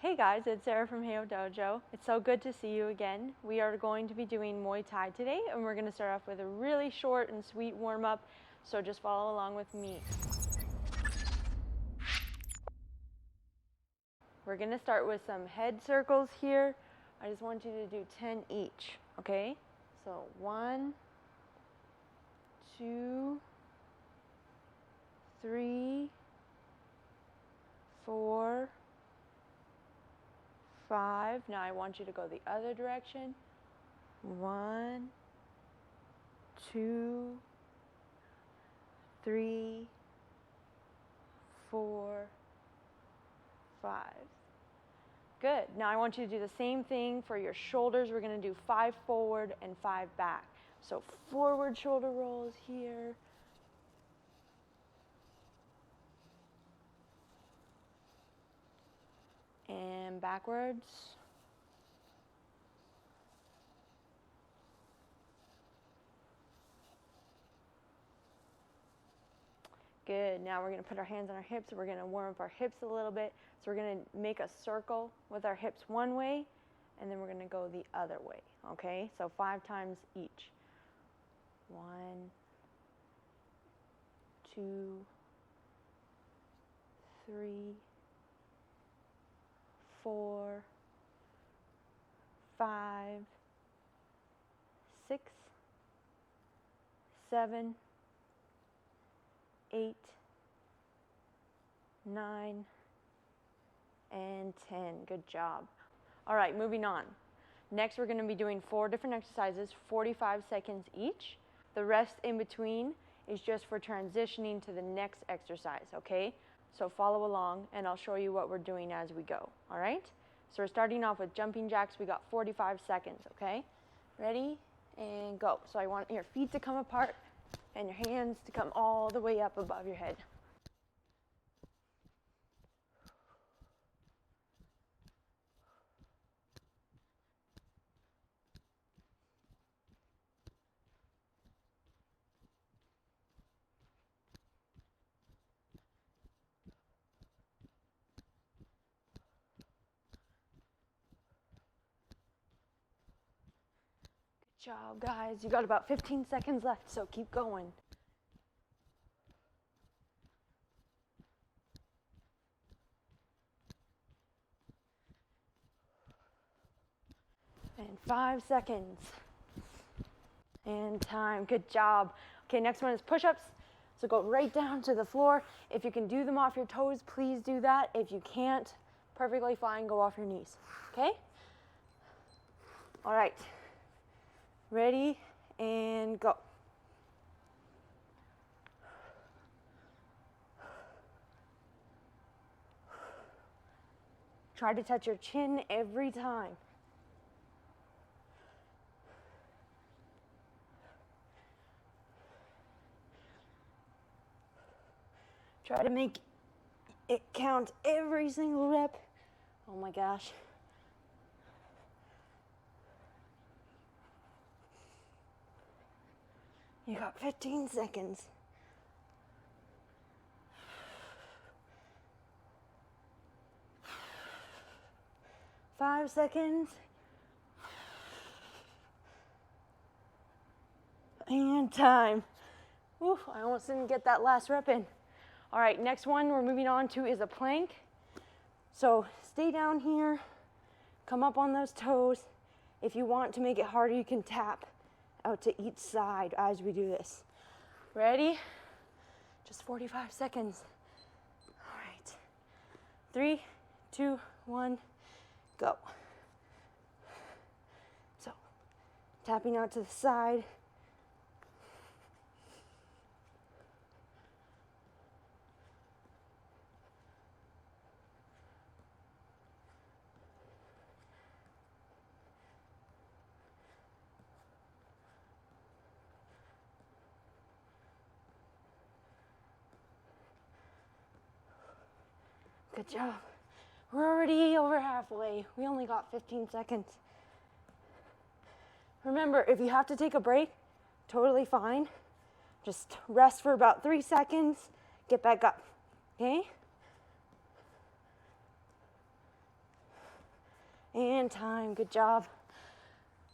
Hey guys, it's Sarah from Heiho Dojo. It's so good to see you again. We are going to be doing Muay Thai today, and we're going to start off with a really short and sweet warm-up, so just follow along with me. We're going to start with some head circles here. I just want you to do 10 each, okay? So 1, 2, 3, 4, 5. Now I want you to go the other direction. 1, 2, 3, 4, 5. Good. Now I want you to do the same thing for your shoulders. We're going to do 5 forward and 5 back. So forward shoulder rolls here. And backwards. Good. Now we're going to put our hands on our hips. We're going to warm up our hips a little bit. So we're going to make a circle with our hips one way, and then we're going to go the other way. Okay? So 5 times each. 1, 2, 3, 4, 5, 6, 7, 8, 9, and 10. Good job. All right, moving on. Next, we're going to be doing 4 different exercises, 45 seconds each. The rest in between is just for transitioning to the next exercise, okay? So follow along, and I'll show you what we're doing as we go, all right? So we're starting off with jumping jacks. We got 45 seconds, okay? Ready? And go. So I want your feet to come apart and your hands to come all the way up above your head. Good job, guys. You got about 15 seconds left, so keep going. And 5 seconds. And time. Good job. Okay, next one is push-ups. So go right down to the floor. If you can do them off your toes, please do that. If you can't, perfectly fine, go off your knees. Okay? All right. Ready, and go. Try to touch your chin every time. Try to make it count every single rep. Oh my gosh. You got 15 seconds. Five seconds. And time. Whew, I almost didn't get that last rep in. All right, next one we're moving on to is a plank. So stay down here, come up on those toes. If you want to make it harder, you can tap out to each side as we do this. Ready? Just 45 seconds. All right. 3, 2, 1, go. So, tapping out to the side. Good job. We're already over halfway. We only got 15 seconds. Remember, if you have to take a break, totally fine. Just rest for about 3 seconds, get back up, okay? And time, good job.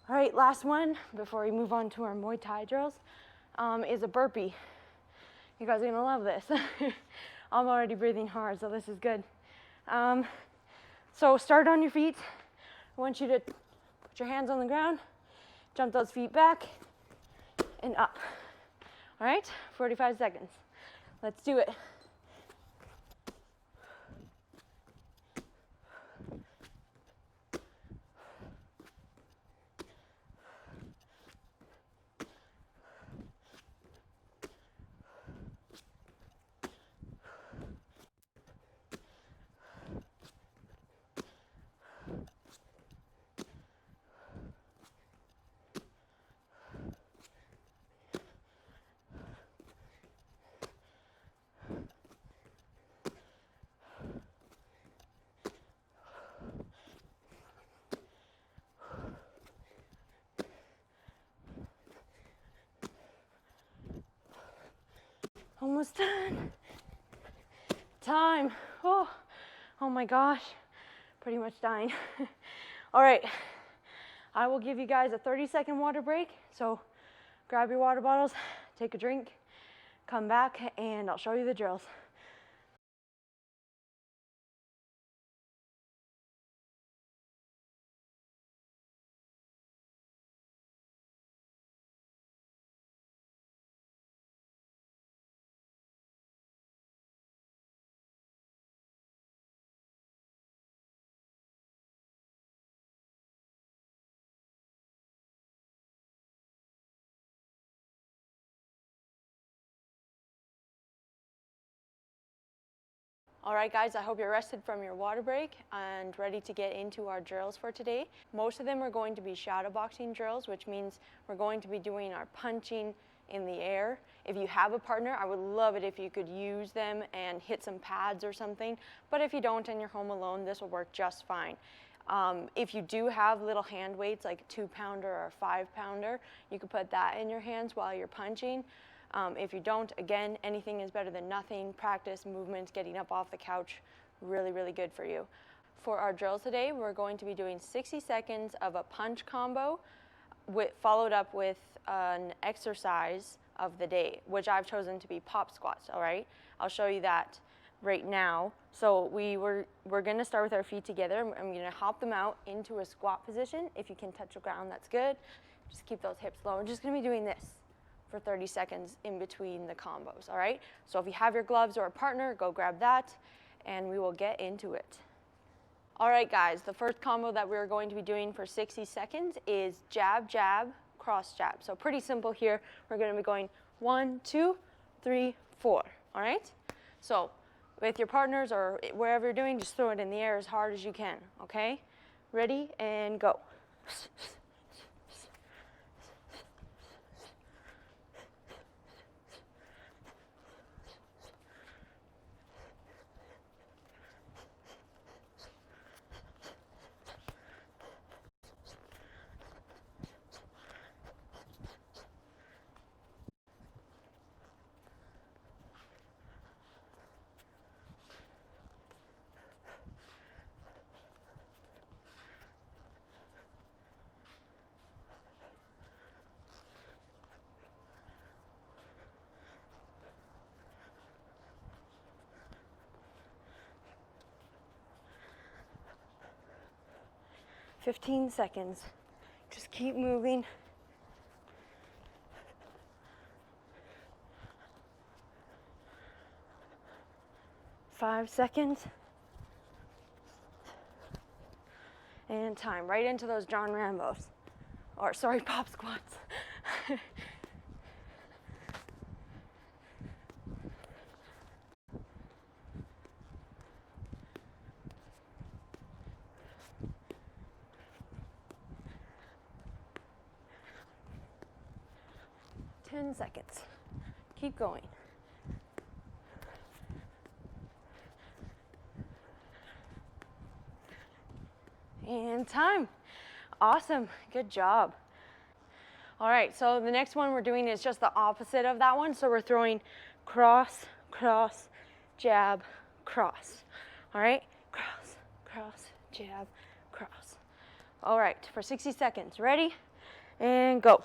All right, last one before we move on to our Muay Thai drills is a burpee. You guys are gonna love this. I'm already breathing hard, so this is good. So start on your feet. I want you to put your hands on the ground, jump those feet back and up. All right, 45 seconds. Let's do it. Almost done. Time. Oh my gosh. Pretty much dying. All right. I will give you guys a 30-second water break. So grab your water bottles, take a drink, come back, and I'll show you the drills. All right, guys, I hope you're rested from your water break and ready to get into our drills for today. Most of them are going to be shadow boxing drills, which means we're going to be doing our punching in the air. If you have a partner, I would love it if you could use them and hit some pads or something. But if you don't and you're home alone, this will work just fine. If you do have little hand weights like a 2-pounder or a 5-pounder, you could put that in your hands while you're punching. If you don't, again, anything is better than nothing. Practice movements, getting up off the couch, really, really good for you. For our drills today, we're going to be doing 60 seconds of a punch combo followed up with an exercise of the day, which I've chosen to be pop squats, all right? I'll show you that right now. So we're gonna start with our feet together. I'm gonna hop them out into a squat position. If you can touch the ground, that's good. Just keep those hips low. We're just gonna be doing this for 30 seconds in between the combos, all right? So if you have your gloves or a partner, go grab that, and we will get into it. All right, guys, the first combo that we're going to be doing for 60 seconds is jab, jab, cross jab. So pretty simple here. We're gonna be going 1, 2, 3, 4, all right? So with your partners or wherever you're doing, just throw it in the air as hard as you can, okay? Ready, and go. 15 seconds. Just keep moving. Five seconds. And time. Right into those John Rambos. Or, sorry, pop squats. 10 seconds. Keep going. And time. Awesome. Good job. All right, so the next one we're doing is just the opposite of that one. So we're throwing cross, cross, jab, cross. All right? Cross, cross, jab, cross. All right, for 60 seconds. Ready? And go.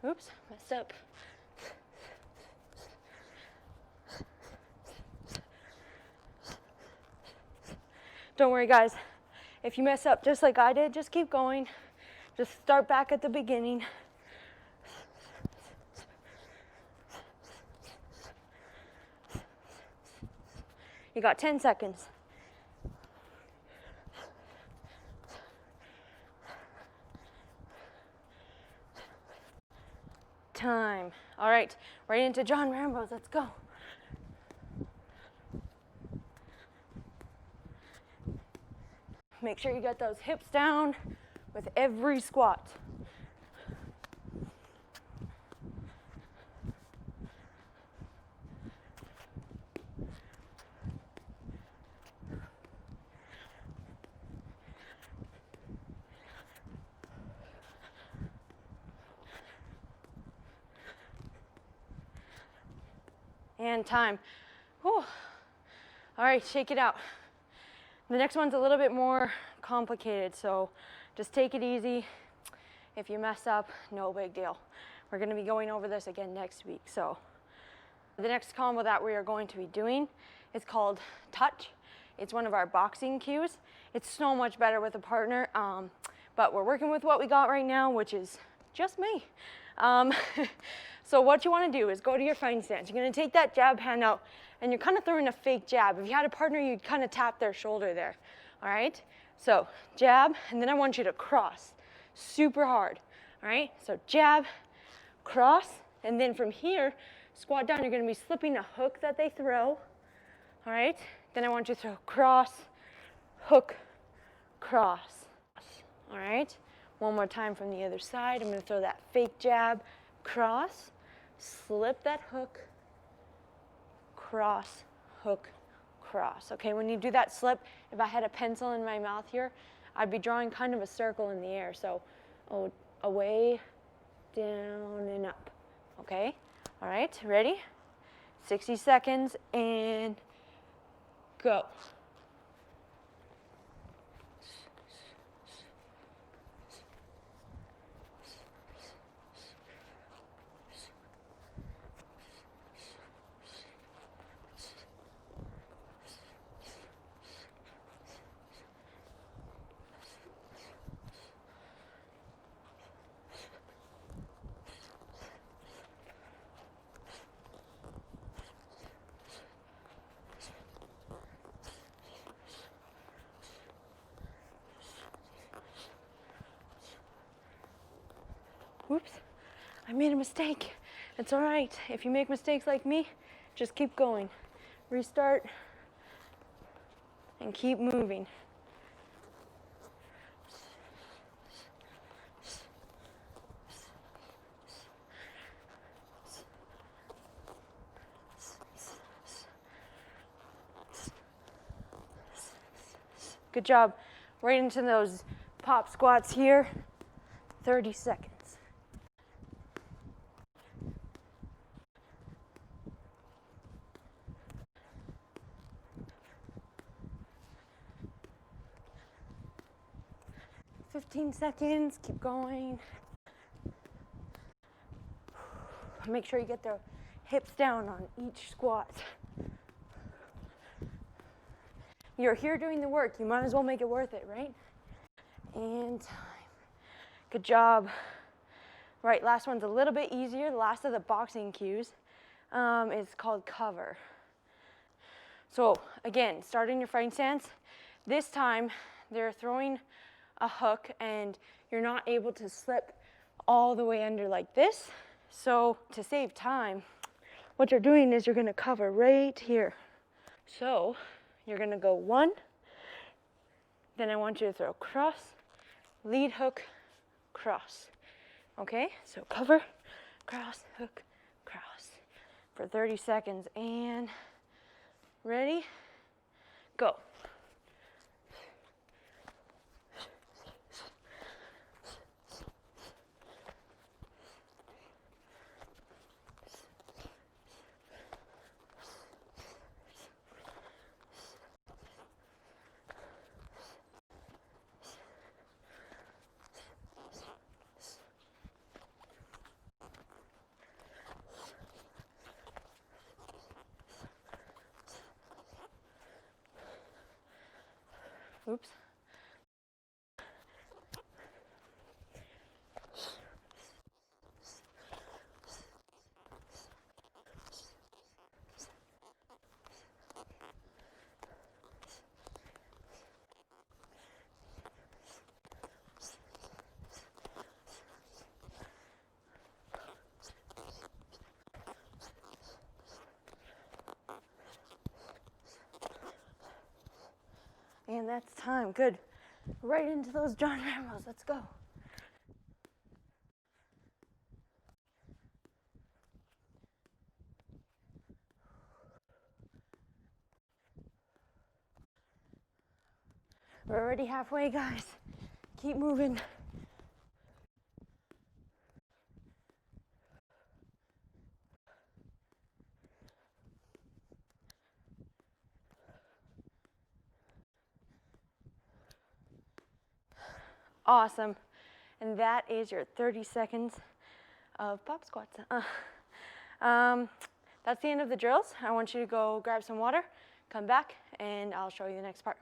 Oops, messed up. Don't worry, guys. If you mess up just like I did, just keep going. Just start back at the beginning. You got 10 seconds. Time. All right, right into John Rambo's. Let's go. Make sure you get those hips down with every squat. And time. Whew. All right, shake it out. The next one's a little bit more complicated, so just take it easy. If you mess up, no big deal. We're going to be going over this again next week. So the next combo that we are going to be doing is called touch. It's one of our boxing cues. It's so much better with a partner, but we're working with what we got right now, which is just me. So what you want to do is go to your fighting stance. You're going to take that jab hand out, and you're kind of throwing a fake jab. If you had a partner, you'd kind of tap their shoulder there. All right? So jab, and then I want you to cross super hard. All right? So jab, cross, and then from here, squat down. You're going to be slipping a hook that they throw. All right? Then I want you to throw cross, hook, cross. All right? One more time from the other side. I'm going to throw that fake jab, cross, slip that hook, cross, hook, cross. Okay, when you do that slip, if I had a pencil in my mouth here, I'd be drawing kind of a circle in the air. So away, down, and up. Okay, all right, ready? 60 seconds, and go. Whoops, I made a mistake. It's all right. If you make mistakes like me, just keep going. Restart and keep moving. Good job. Right into those pop squats here. 30 seconds. Seconds, keep going. Make sure you get the hips down on each squat. You're here doing the work, you might as well make it worth it, right? And time. Good job. Right, last one's a little bit easier. The last of the boxing cues is called cover. So again, start in your fighting stance. This time, they're throwing a hook and you're not able to slip all the way under like this. So to save time, what you're doing is you're going to cover right here. So you're going to go one, then I want you to throw cross, lead hook, cross. Okay, so cover, cross, hook, cross for 30 seconds. And ready? Go. Oops. And that's time. Good. Right into those John Ramos. Let's go. We're already halfway, guys. Keep moving. Awesome. And that is your 30 seconds of pop squats. That's the end of the drills. I want you to go grab some water, come back, and I'll show you the next part.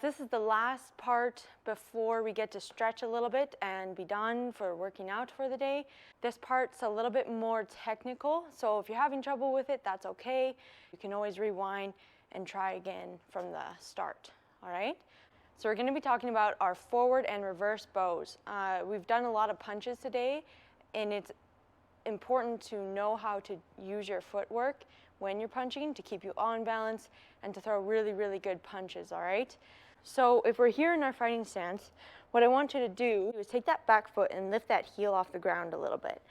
This is the last part before we get to stretch a little bit and be done for working out for the day. This part's a little bit more technical, so if you're having trouble with it, that's okay. You can always rewind and try again from the start, all right? So we're gonna be talking about our forward and reverse bows. We've done a lot of punches today, and it's important to know how to use your footwork when you're punching to keep you on balance and to throw really, really good punches, all right? So if we're here in our fighting stance, what I want you to do is take that back foot and lift that heel off the ground a little bit.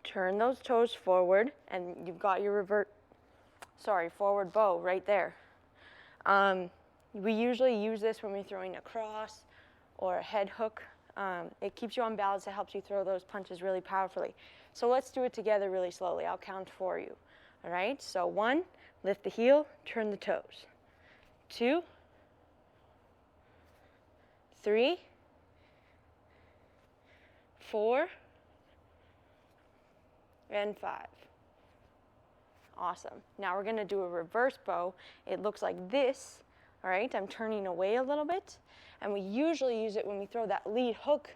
Turn those toes forward, and you've got your forward bow right there. We usually use this when we're throwing a cross or a head hook. It keeps you on balance. It helps you throw those punches really powerfully. So let's do it together really slowly. I'll count for you. All right, so 1, lift the heel, turn the toes. 2, 3, 4, and 5. Awesome. Now we're gonna do a reverse bow. It looks like this, all right? I'm turning away a little bit, and we usually use it when we throw that lead hook.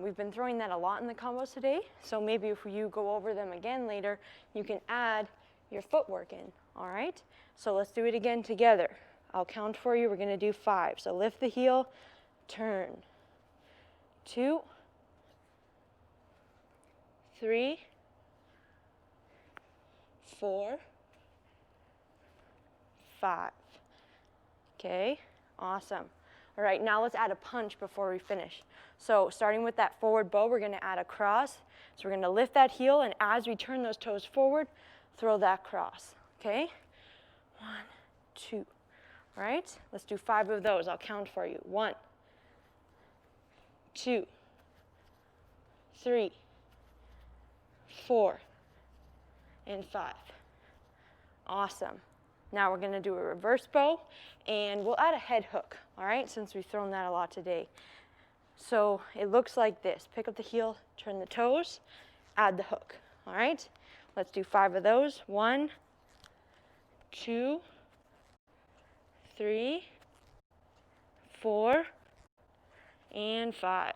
We've been throwing that a lot in the combos today, so maybe if you go over them again later, you can add your footwork in, all right? So let's do it again together. I'll count for you. We're gonna do 5. So lift the heel, turn. 2, 3, 4, 5. Okay, awesome. All right, now let's add a punch before we finish. So starting with that forward bow, we're gonna add a cross. So we're gonna lift that heel, and as we turn those toes forward, throw that cross, okay? 1, 2, all right? Let's do 5 of those. I'll count for you. 1, 2, 3, 4, and 5. Awesome. Now we're gonna do a reverse bow, and we'll add a head hook, all right, since we've thrown that a lot today. So it looks like this. Pick up the heel, turn the toes, add the hook, all right? Let's do 5 of those. 1, 2, 3, 4, and 5.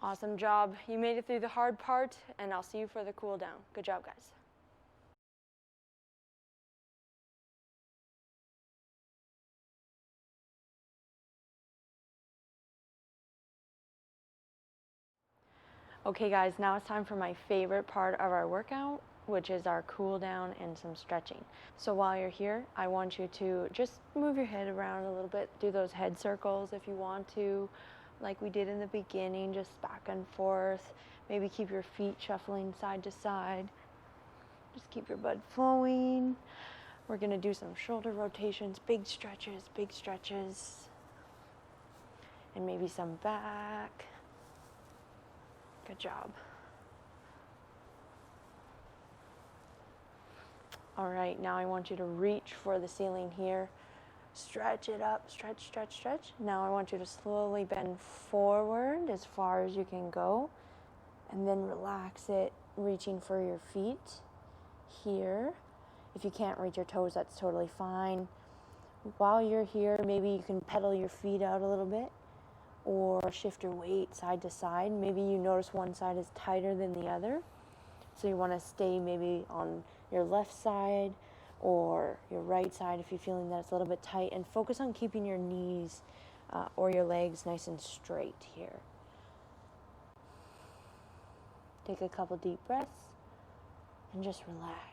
Awesome job. You made it through the hard part, and I'll see you for the cool down. Good job, guys. Okay guys, now it's time for my favorite part of our workout, which is our cool down and some stretching. So while you're here, I want you to just move your head around a little bit, do those head circles if you want to, like we did in the beginning, just back and forth. Maybe keep your feet shuffling side to side. Just keep your blood flowing. We're gonna do some shoulder rotations, big stretches, and maybe some back. Good job. All right, now I want you to reach for the ceiling here. Stretch it up, stretch. Now I want you to slowly bend forward as far as you can go, and then relax it, reaching for your feet here. If you can't reach your toes, that's totally fine. While you're here, maybe you can pedal your feet out a little bit, or shift your weight side to side. Maybe you notice one side is tighter than the other, so you want to stay maybe on your left side or your right side if you're feeling that it's a little bit tight, and focus on keeping your knees or your legs nice and straight here. Take a couple deep breaths and just relax.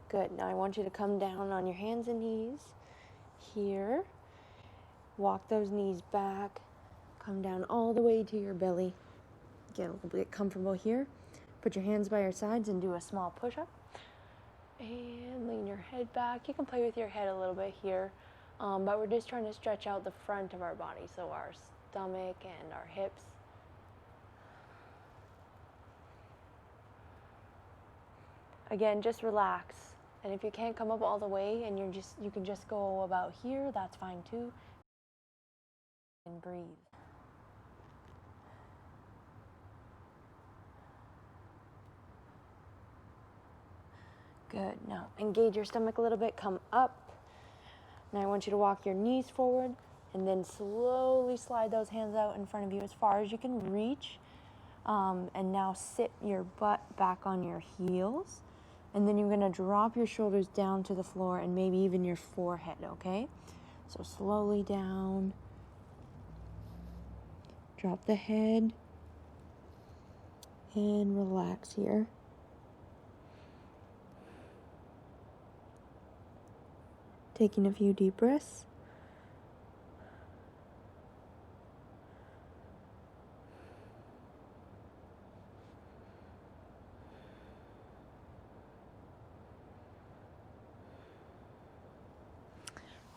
Good. Now I want you to come down on your hands and knees here. Walk those knees back. Come down all the way to your belly. Get a little bit comfortable here. Put your hands by your sides and do a small push-up. And lean your head back. You can play with your head a little bit here, but we're just trying to stretch out the front of our body, so our stomach and our hips. Again, just relax. And if you can't come up all the way and you can just go about here, that's fine too. And breathe. Good. Now engage your stomach a little bit, come up. Now I want you to walk your knees forward and then slowly slide those hands out in front of you as far as you can reach. And now sit your butt back on your heels. And then you're going to drop your shoulders down to the floor and maybe even your forehead, okay? So slowly down. Drop the head. And relax here. Taking a few deep breaths.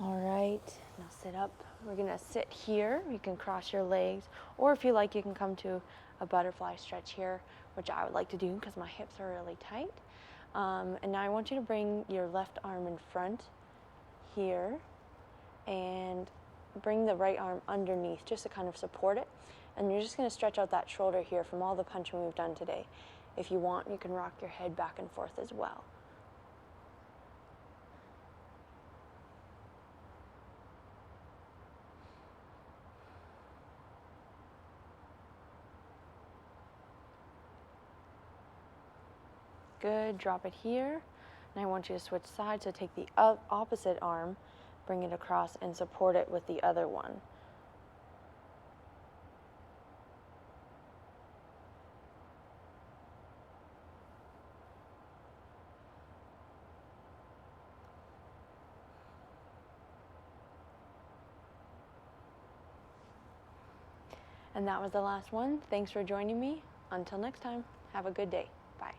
All right, now sit up. We're gonna sit here. You can cross your legs, or if you like, you can come to a butterfly stretch here, which I would like to do because my hips are really tight. And now I want you to bring your left arm in front here and bring the right arm underneath just to kind of support it. And you're just gonna stretch out that shoulder here from all the punching we've done today. If you want, you can rock your head back and forth as well. Good, drop it here. And I want you to switch sides, so take the opposite arm, bring it across and support it with the other one. And that was the last one. Thanks for joining me. Until next time, have a good day. Bye.